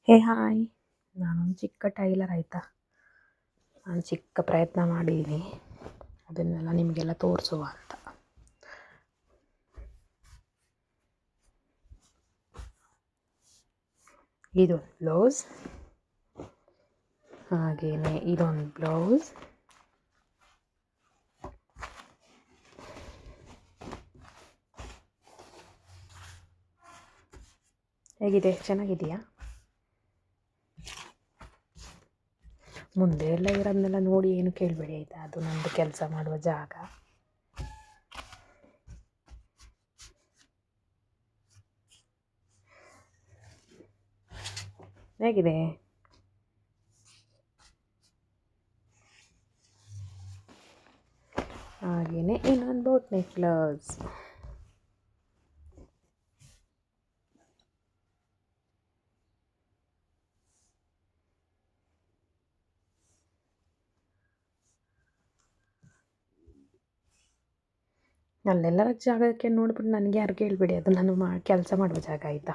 ಹೇ hi, ನಾನೊಂದು ಚಿಕ್ಕ tailor ಆಯಿತಾ. ನಾನು ಚಿಕ್ಕ ಪ್ರಯತ್ನ ಮಾಡಿದ್ದೀನಿ ಅದನ್ನೆಲ್ಲ ನಿಮಗೆಲ್ಲ ತೋರಿಸುವ ಅಂತ. ಇದೊಂದು ಬ್ಲೌಸ್, ಹಾಗೆಯೇ ಇದೊಂದು ಬ್ಲೌಸ್, ಹೇಗಿದೆ, ಚೆನ್ನಾಗಿದೆಯಾ? ಮುಂದೆ ಎಲ್ಲ ಇರೋದನ್ನೆಲ್ಲ ನೋಡಿ ಏನು ಕೇಳಬೇಡಿ ಆಯಿತಾ, ಅದು ನಮ್ಮದು ಕೆಲಸ ಮಾಡುವ ಜಾಗ. ಹೇಗಿದೆ? ಹಾಗೆಯೇ ಇನ್ನೊಂದು ಬೋಟ್ ನೆಕ್ಲೆಸ್. ಅಲ್ಲೆಲ್ಲರ ಜಾಗಕ್ಕೆ ನೋಡ್ಬಿಟ್ಟು ನನಗೆ ಯಾರು ಕೇಳಬೇಡಿ, ಅದು ನಾನು ಕೆಲಸ ಮಾಡುವ ಜಾಗ ಆಯಿತಾ.